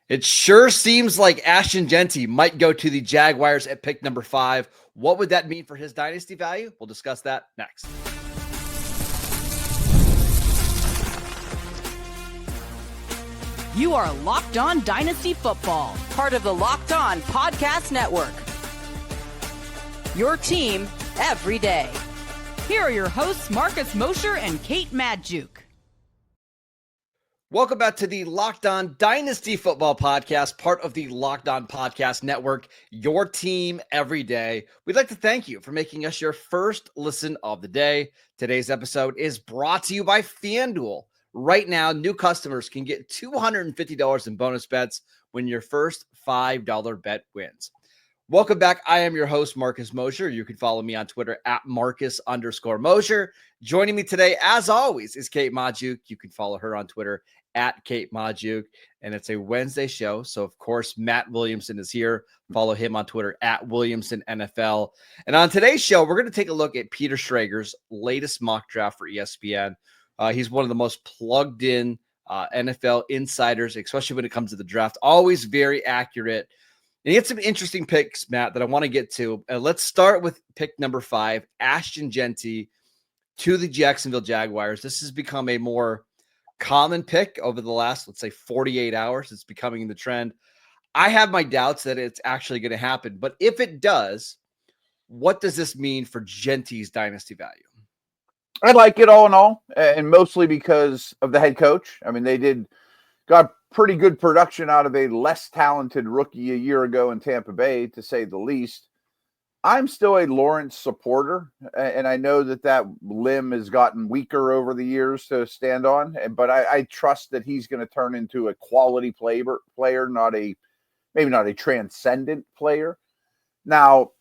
It sure seems like Ashton Jeanty might go to the Jaguars at pick number 5. What would that mean for his dynasty value? We'll discuss that next. You are Locked On Dynasty Football, part of the Locked On Podcast Network. Your team every day. Here are your hosts, Marcus Mosher and Kate Madjuk. Welcome back to the Locked On Dynasty Football Podcast, part of the Locked On Podcast Network, your team every day. We'd like to thank you for making us your first listen of the day. Today's episode is brought to you by FanDuel. Right now, new customers can get $250 in bonus bets when your first $5 bet wins. Welcome back. I am your host, Marcus Mosher. You can follow me on Twitter at Marcus_Mosher. Joining me today, as always, is Kate Madjuk. You can follow her on Twitter at Kate Madjuk. And it's a Wednesday show. So, of course, Matt Williamson is here. Follow him on Twitter at WilliamsonNFL. And on today's show, we're going to take a look at Peter Schrager's latest mock draft for ESPN. He's one of the most plugged in NFL insiders, especially when it comes to the draft. Always very accurate. And he had some interesting picks, Matt, that I want to get to. Let's start with pick number 5, Ashton Jeanty to the Jacksonville Jaguars. This has become a more common pick over the last, let's say, 48 hours. It's becoming the trend. I have my doubts that it's actually going to happen. But if it does, what does this mean for Jeanty's dynasty value? I like it all in all, and mostly because of the head coach. I mean, they got pretty good production out of a less talented rookie a year ago in Tampa Bay, to say the least. I'm still a Lawrence supporter, and I know that limb has gotten weaker over the years to stand on, but I trust that he's going to turn into a quality player, maybe not a transcendent player. Now,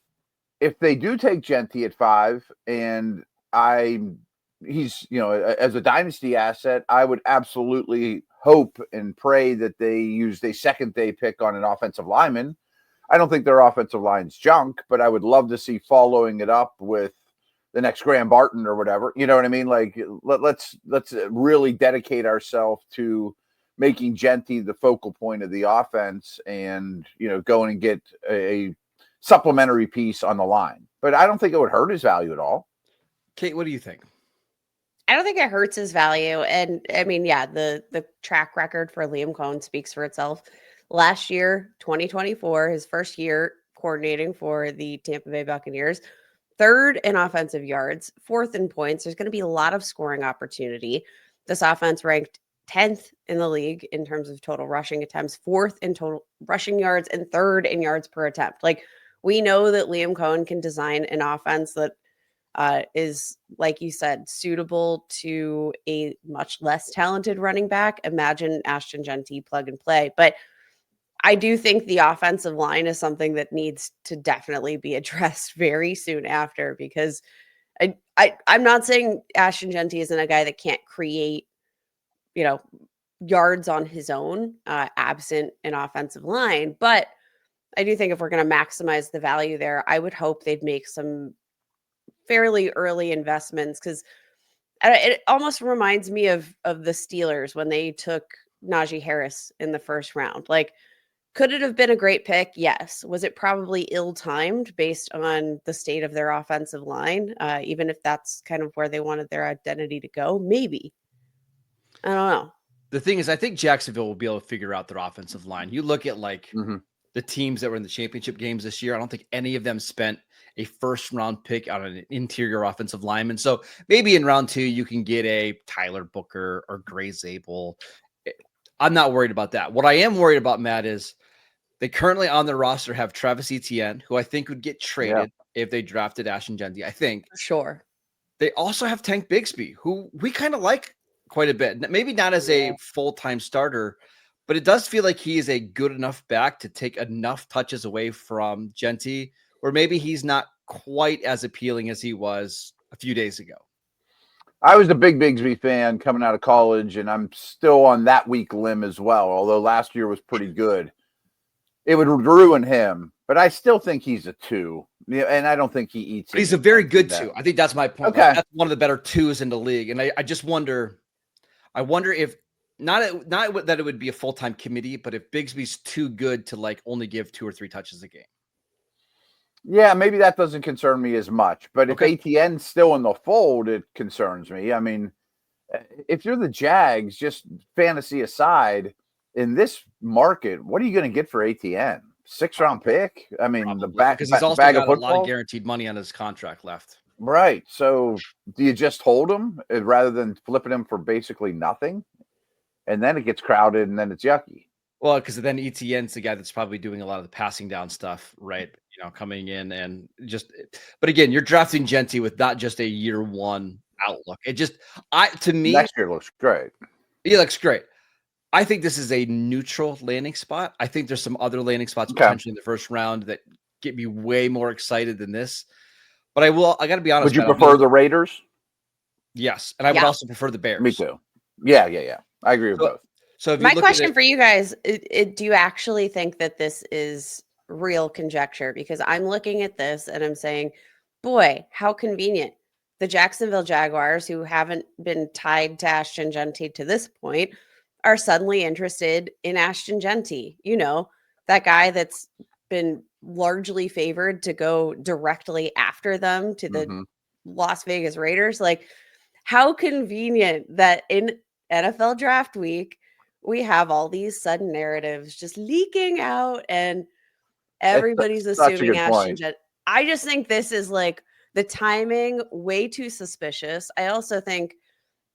if they do take Jeanty at 5, and he's, as a dynasty asset, I would absolutely hope and pray that they used a second day pick on an offensive lineman. I don't think their offensive line's junk, but I would love to see following it up with the next Graham Barton or whatever. You know what I mean? Like, let's really dedicate ourselves to making Jeanty the focal point of the offense, and going and get a supplementary piece on the line. But I don't think it would hurt his value at all. Kate, what do you think? I don't think it hurts his value. And I mean, yeah, the track record for Liam Cohen speaks for itself. Last year, 2024, his first year coordinating for the Tampa Bay Buccaneers, 3rd in offensive yards, 4th in points. There's going to be a lot of scoring opportunity. This offense ranked 10th in the league in terms of total rushing attempts, 4th in total rushing yards, and 3rd in yards per attempt. Like, we know that Liam Cohen can design an offense that is, like you said, suitable to a much less talented running back. Imagine Ashton Jeanty plug and play. But I do think the offensive line is something that needs to definitely be addressed very soon after, because I'm not saying Ashton Jeanty isn't a guy that can't create, yards on his own, absent an offensive line. But I do think if we're going to maximize the value there, I would hope they'd make some fairly early investments, because it almost reminds me of the Steelers when they took Najee Harris in the first round. Like, could it have been a great pick? Yes. Was it probably ill-timed based on the state of their offensive line? Even if that's kind of where they wanted their identity to go? Maybe. I don't know. The thing is, I think Jacksonville will be able to figure out their offensive line. You look at the teams that were in the championship games this year, I don't think any of them spent a first-round pick on an interior offensive lineman. So maybe in round 2, you can get a Tyler Booker or Gray Zabel. I'm not worried about that. What I am worried about, Matt, is they currently on their roster have Travis Etienne, who I think would get traded if they drafted Ashton Jeanty, I think. Sure. They also have Tank Bigsby, who we kind of like quite a bit. Maybe not as a full-time starter, but it does feel like he is a good enough back to take enough touches away from Jeanty, or maybe he's not quite as appealing as he was a few days ago. I was a big Bigsby fan coming out of college, and I'm still on that weak limb as well, although last year was pretty good. It would ruin him, but I still think he's a 2. And I don't think he eats. But he's a very good 2. I think that's my point. Okay. That's one of the better 2s in the league. And I just wonder, if not that it would be a full-time committee, but if Bigsby's too good to like only give 2 or 3 touches a game. Yeah, maybe that doesn't concern me as much. But if Etienne's still in the fold, it concerns me. I mean, if you're the Jags, just fantasy aside, in this market, what are you going to get for Etienne? 6th-round pick? I mean, Probably, the back because he's also bag got of a lot of guaranteed money on his contract left. Right. So do you just hold him rather than flipping him for basically nothing? And then it gets crowded and then it's yucky. Well, because then Etienne's the guy that's probably doing a lot of the passing down stuff, right? Coming in and just, but again, you're drafting Jeanty with not just a year one outlook. It just, to me, next year looks great. He looks great. I think this is a neutral landing spot. I think there's some other landing spots potentially in the first round that get me way more excited than this. But I got to be honest. Would you prefer the Raiders? Yes. And I would also prefer the Bears. Me too. Yeah. I agree with both. So my question for you guys, do you actually think that this is real conjecture? Because I'm looking at this and I'm saying, boy, how convenient. The Jacksonville Jaguars, who haven't been tied to Ashton Jeanty to this point, are suddenly interested in Ashton Jeanty. That guy that's been largely favored to go directly after them to the Las Vegas Raiders. Like, how convenient that in NFL draft week, we have all these sudden narratives just leaking out and everybody's assuming Ashton Jeanty. I just think this is like the timing way too suspicious. I also think,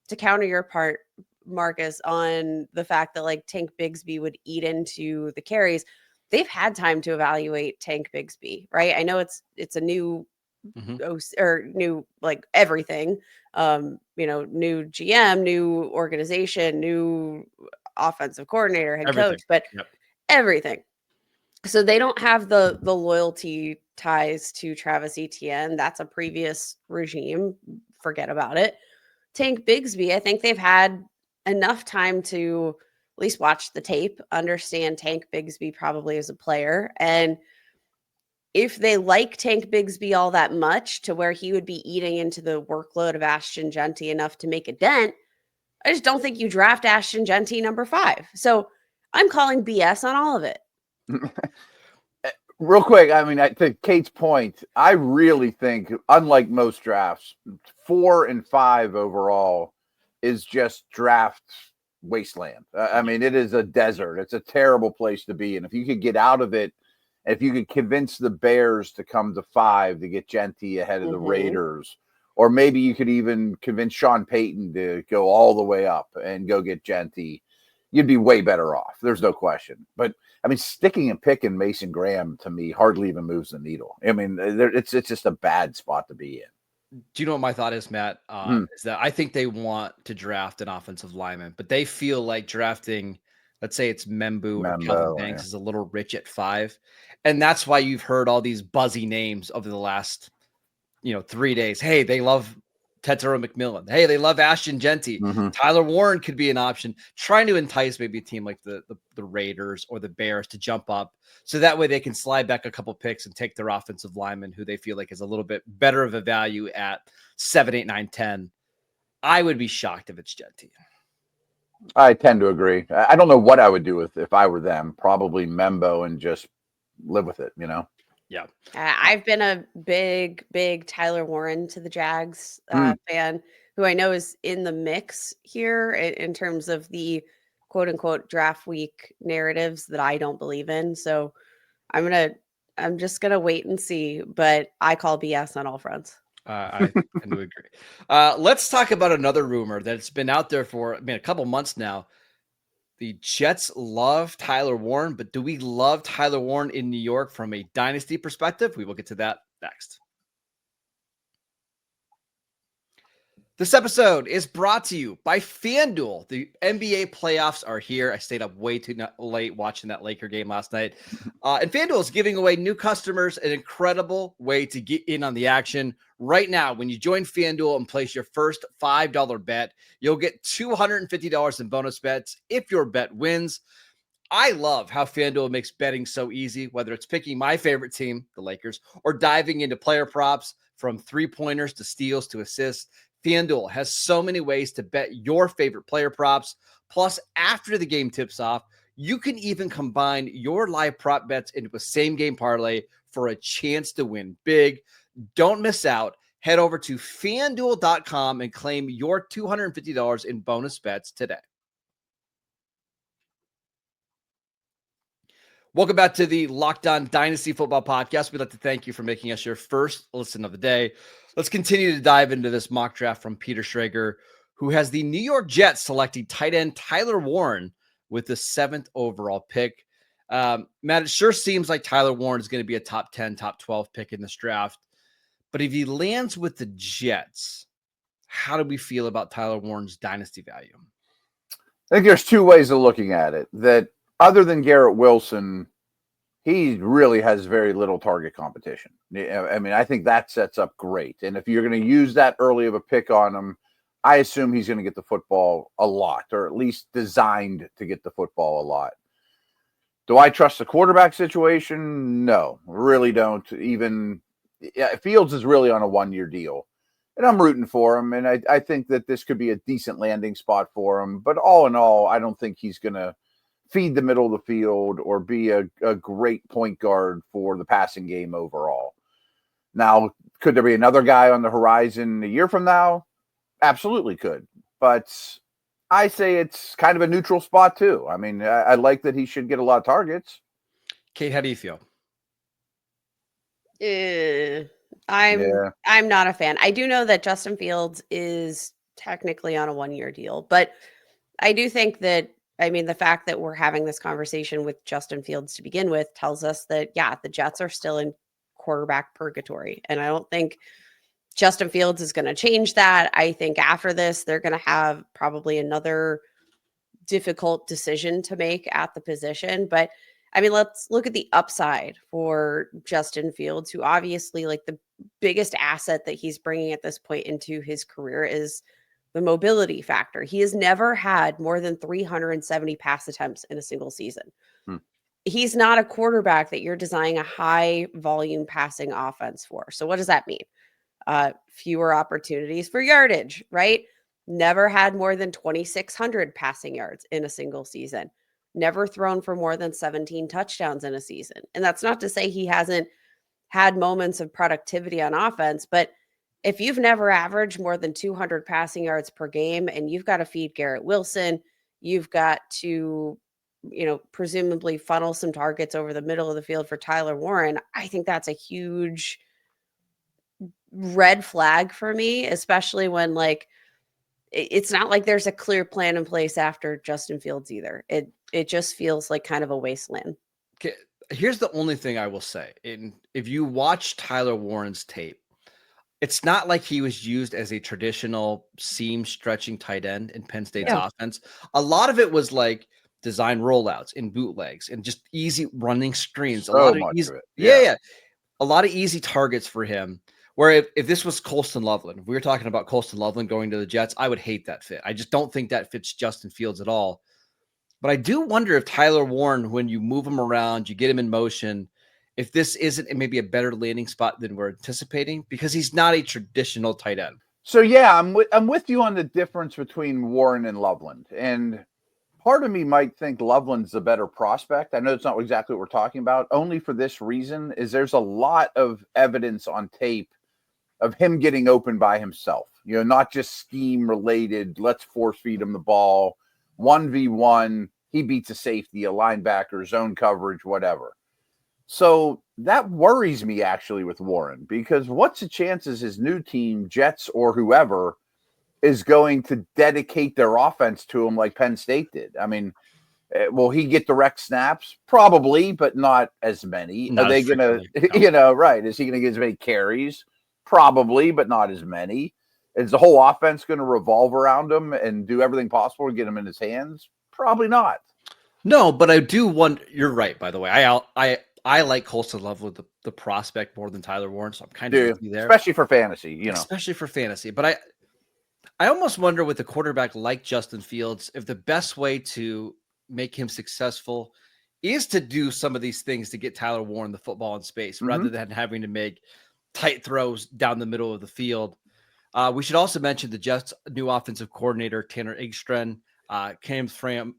to counter your part, Marcus, on the fact that like Tank Bigsby would eat into the carries, they've had time to evaluate Tank Bigsby, right? I know it's a new or new like everything, new GM, new organization, new offensive coordinator, head coach, but everything. So they don't have the loyalty ties to Travis Etienne. That's a previous regime. Forget about it. Tank Bigsby, I think they've had enough time to at least watch the tape, understand Tank Bigsby probably as a player. And if they like Tank Bigsby all that much to where he would be eating into the workload of Ashton Jeanty enough to make a dent, I just don't think you draft Ashton Jeanty number 5. So I'm calling BS on all of it. Real quick, I mean, to Kate's point, I really think, unlike most drafts, 4 and 5 overall is just draft wasteland. I mean, it is a desert. It's a terrible place to be. And if you could get out of it, if you could convince the Bears to come to 5 to get Jeanty ahead of the Raiders, or maybe you could even convince Sean Payton to go all the way up and go get Jeanty, you'd be way better off. There's no question. But I mean, sticking and picking Mason Graham to me hardly even moves the needle. I mean, it's just a bad spot to be in. Do you know what my thought is, Matt? Is that I think they want to draft an offensive lineman, but they feel like drafting, let's say it's Membu or Kelvin Banks, is a little rich at 5. And that's why you've heard all these buzzy names over the last, 3 days. Hey, they love Tetero McMillan. Hey, they love Ashton Jeanty. Tyler Warren could be an option, trying to entice maybe a team like the Raiders or the Bears to jump up. So that way they can slide back a couple picks and take their offensive lineman who they feel like is a little bit better of a value at 7, 8, 9, 10. I would be shocked if it's Jeanty. I tend to agree. I don't know what I would do if I were them. Probably Membo and just live with it, Yeah. I've been a big Tyler Warren to the Jags fan, who I know is in the mix here in terms of the quote unquote draft week narratives that I don't believe in. So I'm just going to wait and see, but I call BS on all fronts. I tend to agree. Let's talk about another rumor that's been out there for a couple months now. The Jets love Tyler Warren, but do we love Tyler Warren in New York from a dynasty perspective? We will get to that next. This episode is brought to you by FanDuel. The NBA playoffs are here. I stayed up way too late watching that Laker game last night. And FanDuel is giving away new customers an incredible way to get in on the action. Right now, when you join FanDuel and place your first $5 bet, you'll get $250 in bonus bets if your bet wins. I love how FanDuel makes betting so easy, whether it's picking my favorite team, the Lakers, or diving into player props from 3-pointers to steals to assists. FanDuel has so many ways to bet your favorite player props. Plus, after the game tips off, you can even combine your live prop bets into a same-game parlay for a chance to win big. Don't miss out. Head over to FanDuel.com and claim your $250 in bonus bets today. Welcome back to the Locked On Dynasty Football Podcast. We'd like to thank you for making us your first listen of the day. Let's continue to dive into this mock draft from Peter Schrager, who has the New York Jets selecting tight end Tyler Warren with the 7th overall pick. Matt, it sure seems like Tyler Warren is going to be a top 10, top 12 pick in this draft. But if he lands with the Jets, how do we feel about Tyler Warren's dynasty value? I think there's two ways of looking at it. That other than Garrett Wilson, he really has very little target competition. I mean, I think that sets up great. And if you're going to use that early of a pick on him, I assume he's going to get the football a lot, or at least designed to get the football a lot. Do I trust the quarterback situation? No, really don't. Even Fields is really on a 1-year deal, and I'm rooting for him. And I think that this could be a decent landing spot for him. But all in all, I don't think he's going to feed the middle of the field or be a great point guard for the passing game overall. Now, could there be another guy on the horizon a year from now? Absolutely could. But I say it's kind of a neutral spot too. I mean, I like that he should get a lot of targets. Kate, how do you feel? I'm not a fan. I do know that Justin Fields is technically on a 1-year deal, but I do think that, I mean, the fact that we're having this conversation with Justin Fields to begin with tells us that, yeah, the Jets are still in quarterback purgatory. And I don't think Justin Fields is going to change that. I think after this, they're going to have probably another difficult decision to make at the position. But I mean, let's look at the upside for Justin Fields, who obviously, like, the biggest asset that he's bringing at this point into his career is the mobility factor. He has never had more than 370 pass attempts in a single season. He's not a quarterback that you're designing a high volume passing offense for. So what does that mean? Fewer opportunities for yardage, right? Never had more than 2,600 passing yards in a single season. Never thrown for more than 17 touchdowns in a season. And that's not to say he hasn't had moments of productivity on offense, but if you've never averaged more than 200 passing yards per game and you've got to feed Garrett Wilson, you've got to, presumably funnel some targets over the middle of the field for Tyler Warren, I think that's a huge red flag for me, especially when, like, it's not like there's a clear plan in place after Justin Fields either. It just feels like kind of a wasteland. Okay, here's the only thing I will say. If you watch Tyler Warren's tape, it's not like he was used as a traditional seam stretching tight end in Penn State's offense. A lot of it was like design rollouts and bootlegs and just easy running screens. A lot of easy targets for him. Where if this was Colston Loveland, if we were talking about Colston Loveland going to the Jets, I would hate that fit. I just don't think that fits Justin Fields at all. But I do wonder if Tyler Warren, when you move him around, you get him in motion, if this isn't maybe a better landing spot than we're anticipating, because he's not a traditional tight end. So yeah, I'm with you on the difference between Warren and Loveland. And part of me might think Loveland's the better prospect. I know it's not exactly what we're talking about. Only for this reason is there's a lot of evidence on tape of him getting open by himself, not just scheme related. Let's force feed him the ball 1v1. He beats a safety, a linebacker, zone coverage, whatever. So that worries me actually with Warren, because what's the chances his new team, Jets or whoever, is going to dedicate their offense to him like Penn State did? I mean, will he get direct snaps? Probably, but not as many. Are they going to, right? Is he going to get as many carries? Probably, but not as many. Is the whole offense going to revolve around him and do everything possible to get him in his hands? Probably not. No, but I do want. You're right, by the way. I like Colston Loveland, the prospect, more than Tyler Warren, so I'm kind of with you there. Especially for fantasy, Especially for fantasy. But I almost wonder with a quarterback like Justin Fields, if the best way to make him successful is to do some of these things to get Tyler Warren the football in space, rather than having to make tight throws down the middle of the field. We should also mention the Jets' new offensive coordinator, Tanner Egstren, comes from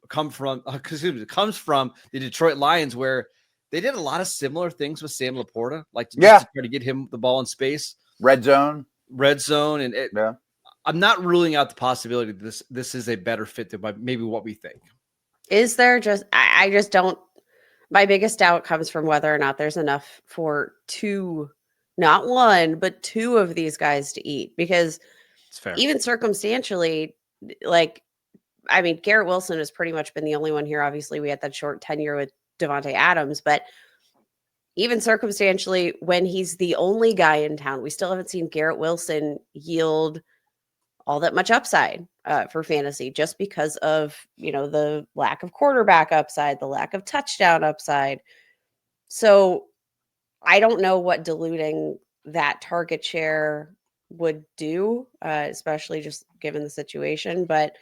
the Detroit Lions, where they did a lot of similar things with Sam Laporta, like to try to get him the ball in space. Red zone. And I'm not ruling out the possibility that this is a better fit than maybe what we think. Is there just, I just don't, my biggest doubt comes from whether or not there's enough for not one, but two of these guys to eat, because It's fair. Even circumstantially, like, I mean, Garrett Wilson has pretty much been the only one here. Obviously, we had that short tenure with Devontae Adams, but even circumstantially, when he's the only guy in town, we still haven't seen Garrett Wilson yield all that much upside for fantasy, just because of, the lack of quarterback upside, the lack of touchdown upside. So I don't know what diluting that target share would do, especially just given the situation, but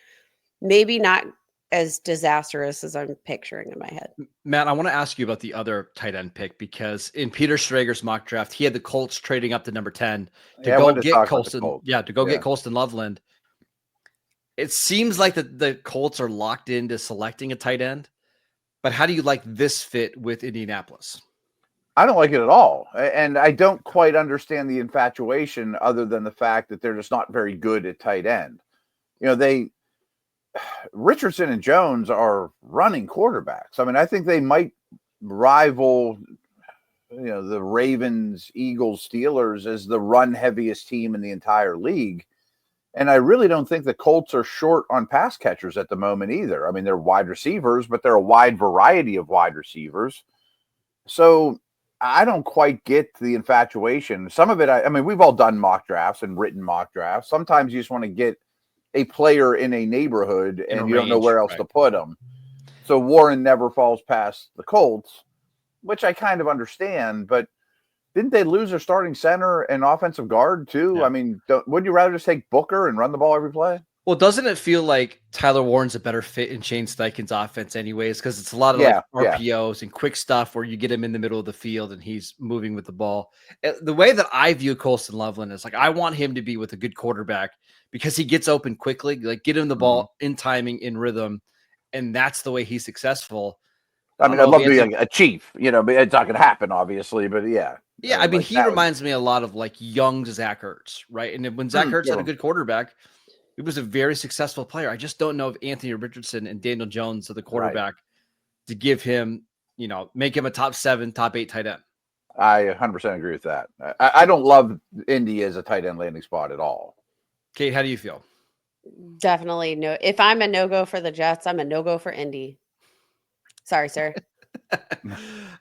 maybe not as disastrous as I'm picturing in my head. Matt, I want to ask you about the other tight end pick, because in Peter Schrager's mock draft, he had the Colts trading up to number 10 to go get Colston. Yeah, to go get Colston Loveland. It seems like the Colts are locked into selecting a tight end, but how do you like this fit with Indianapolis? I don't like it at all. And I don't quite understand the infatuation, other than the fact that they're just not very good at tight end. Richardson and Jones are running quarterbacks. I mean, I think they might rival, the Ravens, Eagles, Steelers as the run heaviest team in the entire league. And I really don't think the Colts are short on pass catchers at the moment either. I mean, they're wide receivers, but they're a wide variety of wide receivers. So I don't quite get the infatuation. Some of it, I mean, we've all done mock drafts and written mock drafts. Sometimes you just want to get a player in a neighborhood and you don't know where else to put them. So Warren never falls past the Colts, which I kind of understand, but didn't they lose their starting center and offensive guard too? Yeah. I mean, wouldn't you rather just take Booker and run the ball every play? Well, doesn't it feel like Tyler Warren's a better fit in Shane Steichen's offense anyways? Because it's a lot of RPOs and quick stuff where you get him in the middle of the field and he's moving with the ball. The way that I view Colston Loveland is, like, I want him to be with a good quarterback because he gets open quickly, like get him the ball in timing, in rhythm, and that's the way he's successful. I mean, I'd love to be a chief, but it's not going to happen, obviously, but yeah. Yeah, I mean, he reminds me a lot of like young Zach Ertz, right? And when Zach Ertz had a good quarterback, he was a very successful player. I just don't know if Anthony Richardson and Daniel Jones are the quarterback to give him, make him a top 7, top 8 tight end. I 100% agree with that. I don't love Indy as a tight end landing spot at all. Kate, how do you feel? Definitely no. If I'm a no-go for the Jets, I'm a no-go for Indy. Sorry, sir. All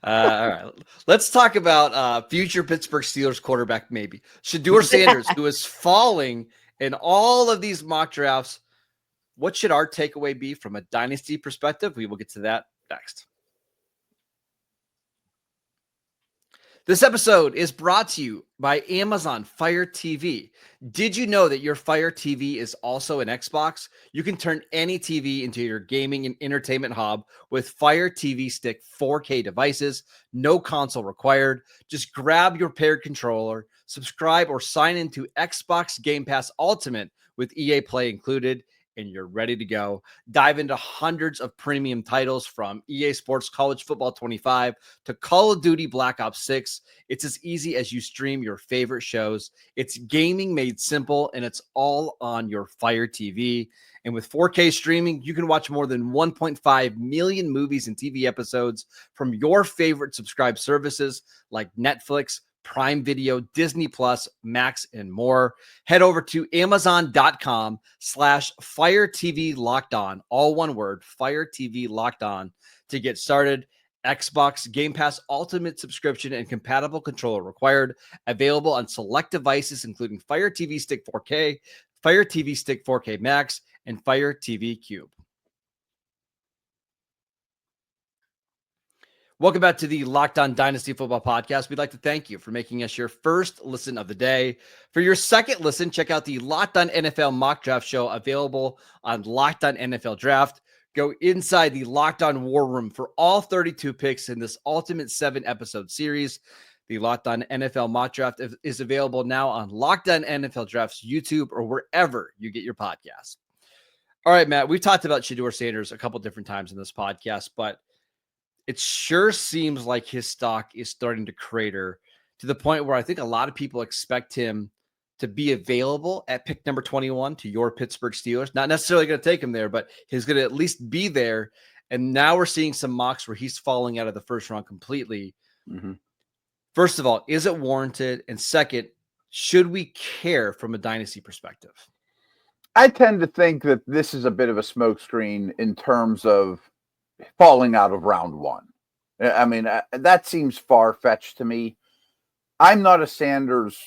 right. Let's talk about future Pittsburgh Steelers quarterback, maybe. Shedeur Sanders, who is falling in all of these mock drafts. What should our takeaway be from a dynasty perspective? We will get to that next. This episode is brought to you by Amazon Fire TV. Did you know that your Fire TV is also an Xbox? You can turn any TV into your gaming and entertainment hub with Fire TV Stick 4K devices. No console required. Just grab your paired controller, subscribe or sign into Xbox Game Pass Ultimate with EA Play included, and you're ready to go. Dive into hundreds of premium titles from EA Sports College Football 25 to Call of Duty Black Ops 6. It's as easy as you stream your favorite shows. It's gaming made simple, and it's all on your Fire TV. And with 4K streaming, you can watch more than 1.5 million movies and TV episodes from your favorite subscribed services like Netflix, Prime Video, Disney Plus, Max, and more. Head over to Amazon.com/Fire TV Locked On, all one word, Fire TV Locked On, to get started. Xbox Game Pass Ultimate subscription and compatible controller required. Available on select devices, including Fire TV Stick 4K, Fire TV Stick 4K Max, and Fire TV Cube. Welcome back to the Locked On Dynasty Football Podcast. We'd like to thank you for making us your first listen of the day. For your second listen, check out the Locked On NFL Mock Draft Show, available on Locked On NFL Draft. Go inside the Locked On War Room for all 32 picks in this Ultimate 7-episode series. The Locked On NFL Mock Draft is available now on Locked On NFL Drafts YouTube or wherever you get your podcasts. All right, Matt, we've talked about Shedeur Sanders a couple different times in this podcast, but it sure seems like his stock is starting to crater to the point where I think a lot of people expect him to be available at pick number 21 to your Pittsburgh Steelers. Not necessarily going to take him there, but he's going to at least be there. And now we're seeing some mocks where he's falling out of the first round completely. Mm-hmm. First of all, is it warranted? And second, should we care from a dynasty perspective? I tend to think that this is a bit of a smokescreen in terms of falling out of round one. I mean, that seems far-fetched to me. I'm not a Sanders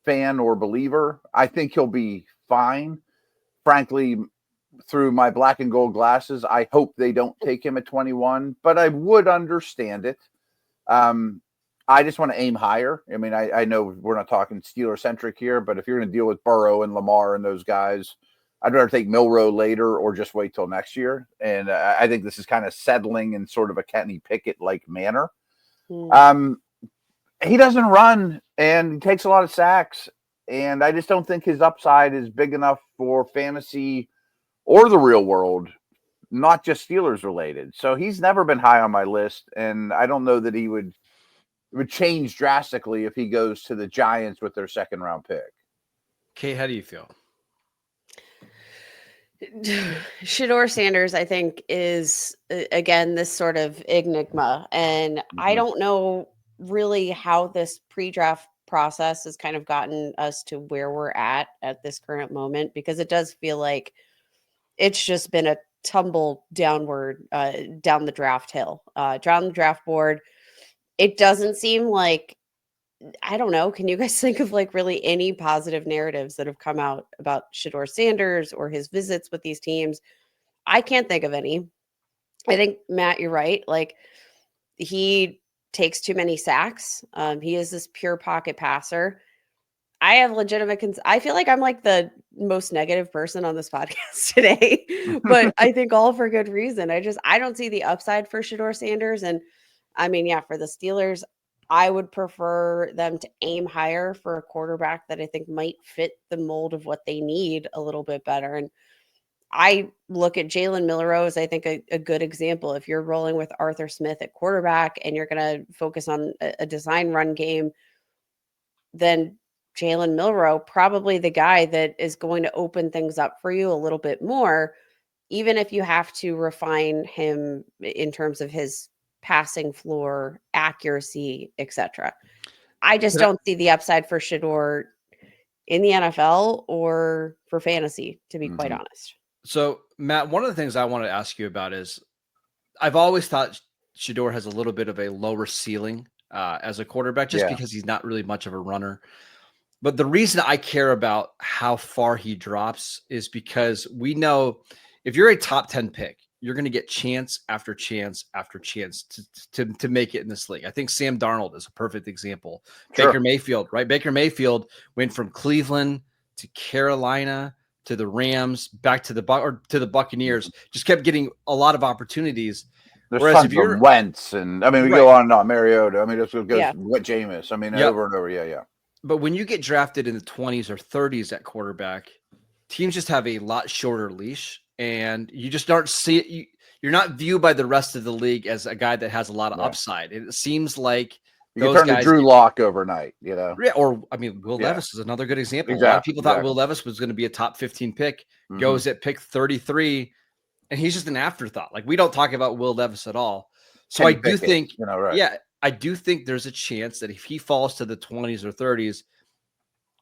fan or believer. I think he'll be fine. Frankly, through my black and gold glasses, I hope they don't take him at 21, but I would understand it. I just want to aim higher. I mean, I know we're not talking Steeler-centric here, but if you're going to deal with Burrow and Lamar and those guys, I'd rather take Milroe later or just wait till next year. And I think this is kind of settling in sort of a Kenny Pickett-like manner. He doesn't run, and he takes a lot of sacks, and I just don't think his upside is big enough for fantasy or the real world, not just Steelers related. So he's never been high on my list, and I don't know that he would change drastically if he goes to the Giants with their second round pick. Kate, how do you feel? Shedeur Sanders, I think, is, again, this sort of enigma. And I don't know really how this pre-draft process has kind of gotten us to where we're at this current moment, because it does feel like it's just been a tumble downward, down the draft hill, down the draft board. It doesn't seem like, I don't know, can you guys think of like really any positive narratives that have come out about Shedeur Sanders or his visits with these teams? I can't think of any. I think, Matt, you're right. Like, he takes too many sacks. He is this pure pocket passer. I have legitimate I feel like I'm like the most negative person on this podcast today, but I think all for good reason. I don't see the upside for Shedeur Sanders. And I mean, yeah, for the Steelers, I would prefer them to aim higher for a quarterback that I think might fit the mold of what they need a little bit better. And I look at Jalen Milroe as, I think, a good example. If you're rolling with Arthur Smith at quarterback and you're going to focus on a design run game, then Jalen Milroe, probably the guy that is going to open things up for you a little bit more, even if you have to refine him in terms of his passing floor, accuracy, etc. I just don't see the upside for Shedeur in the NFL or for fantasy, to be quite honest. So, Matt, one of the things I want to ask you about is, I've always thought Shedeur has a little bit of a lower ceiling as a quarterback, just because he's not really much of a runner. But the reason I care about how far he drops is because we know if you're a top 10 pick, you're going to get chance after chance after chance to make it in this league. I think Sam Darnold is a perfect example. Sure. Baker Mayfield, right? Baker Mayfield went from Cleveland to Carolina to the Rams, back to the Buccaneers, just kept getting a lot of opportunities. There's tons of Wentz, and I mean, we go on and on, Mariota. I mean, this goes with Jameis. I mean, over and over. Yeah. But when you get drafted in the 20s or 30s at quarterback, teams just have a lot shorter leash, and you just aren't you're not viewed by the rest of the league as a guy that has a lot of upside. It seems like you can turn to Drew Lock overnight, you know. Yeah, or I mean, Will Levis is another good example. Exactly. A lot of people thought Will Levis was going to be a top 15 pick, goes at pick 33, and he's just an afterthought. Like, we don't talk about Will Levis at all. So I do think, I do think there's a chance that if he falls to the 20s or 30s,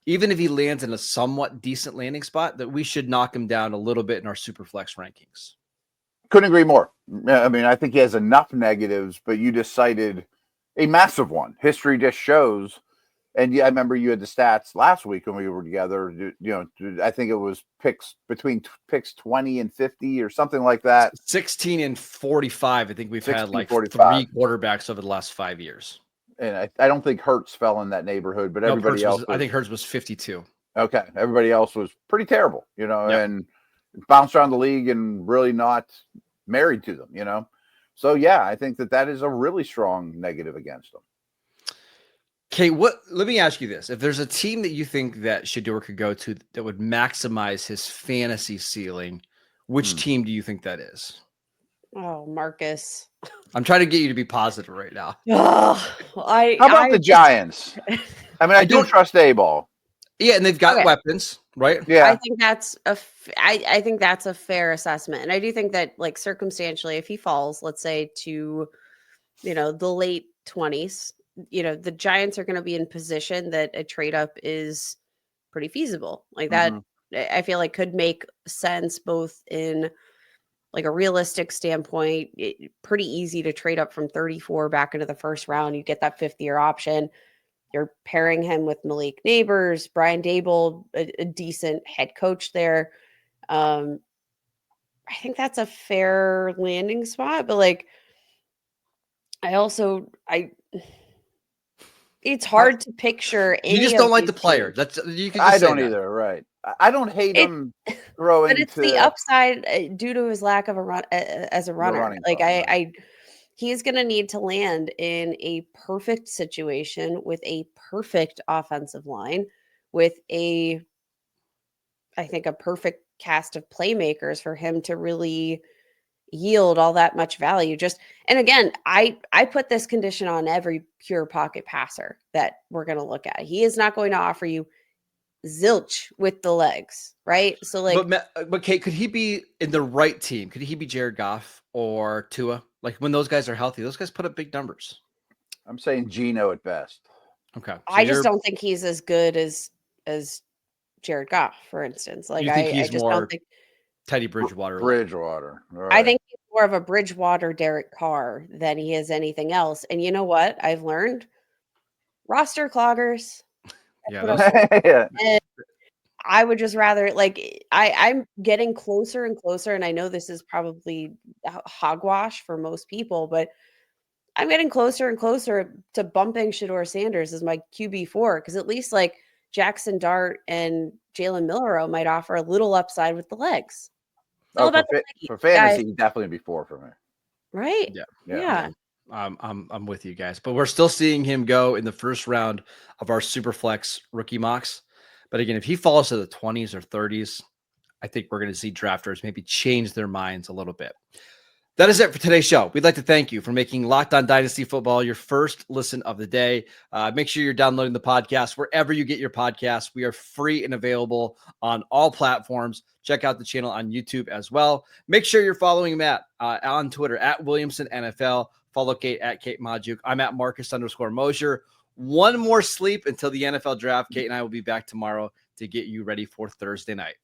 even if he lands in a somewhat decent landing spot, that we should knock him down a little bit in our super flex rankings. Couldn't agree more. I mean, I think he has enough negatives, but you just cited a massive one. History just shows. And I remember you had the stats last week when we were together. You know, I think it was picks between picks 20 and 50 or something like that. 16 and 45. I think we've had like 45. 3 quarterbacks over the last 5 years. And I don't think Hurts fell in that neighborhood, but everybody else. I think Hurts was 52. Okay. Everybody else was pretty terrible, you know, and bounced around the league and really not married to them, you know. So, yeah, I think that is a really strong negative against them. Kate, let me ask you this. If there's a team that you think that Shedeur could go to that would maximize his fantasy ceiling, which team do you think that is? Oh, Marcus. I'm trying to get you to be positive right now. How about the Giants? I mean, I do trust A-Ball. Yeah, and they've got weapons, right? Yeah. I think that's I think that's a fair assessment. And I do think that, like, circumstantially, if he falls, let's say, to, the late 20s, the Giants are going to be in position that a trade up is pretty feasible. Like that, I feel like could make sense both in like a realistic standpoint. Pretty easy to trade up from 34 back into the first round. You get that 5th-year option. You're pairing him with Malik Neighbors, Brian Dable, a decent head coach there. I think that's a fair landing spot, but like, it's hard to picture. You just don't like the player. I don't either. Right. I don't hate him throwing. But it's the upside due to his lack of a run as a runner. Like he's going to need to land in a perfect situation with a perfect offensive line, with I think a perfect cast of playmakers for him to really yield all that much value. And again, I put this condition on every pure pocket passer that we're going to look at. He is not going to offer you zilch with the legs, right? So like, but Kate, could he be in the right team? Could he be Jared Goff or Tua? Like when those guys are healthy, those guys put up big numbers. I'm saying Geno at best. Okay. So I just don't think he's as good as Jared Goff, for instance. Like I just don't think Teddy Bridgewater. Right. I think he's more of a Bridgewater Derek Carr than he is anything else. And you know what? I've learned roster cloggers. Yeah. And I would just rather, like, I'm getting closer and closer, and I know this is probably hogwash for most people, but I'm getting closer and closer to bumping Shedeur Sanders as my QB4, because at least like Jackson Dart and Jalen Milroe might offer a little upside with the legs. For fantasy, definitely be 4 for me. Right? Yeah. I'm with you guys, but we're still seeing him go in the first round of our Superflex rookie mocks. But again, if he falls to the 20s or 30s, I think we're going to see drafters maybe change their minds a little bit. That is it for today's show. We'd like to thank you for making Locked On Dynasty Football your first listen of the day. Make sure you're downloading the podcast wherever you get your podcasts. We are free and available on all platforms. Check out the channel on YouTube as well. Make sure you're following Matt on Twitter at Williamson NFL. Follow Kate at Kate Majuk. I'm at Marcus_Mosier. One more sleep until the NFL draft. Kate and I will be back tomorrow to get you ready for Thursday night.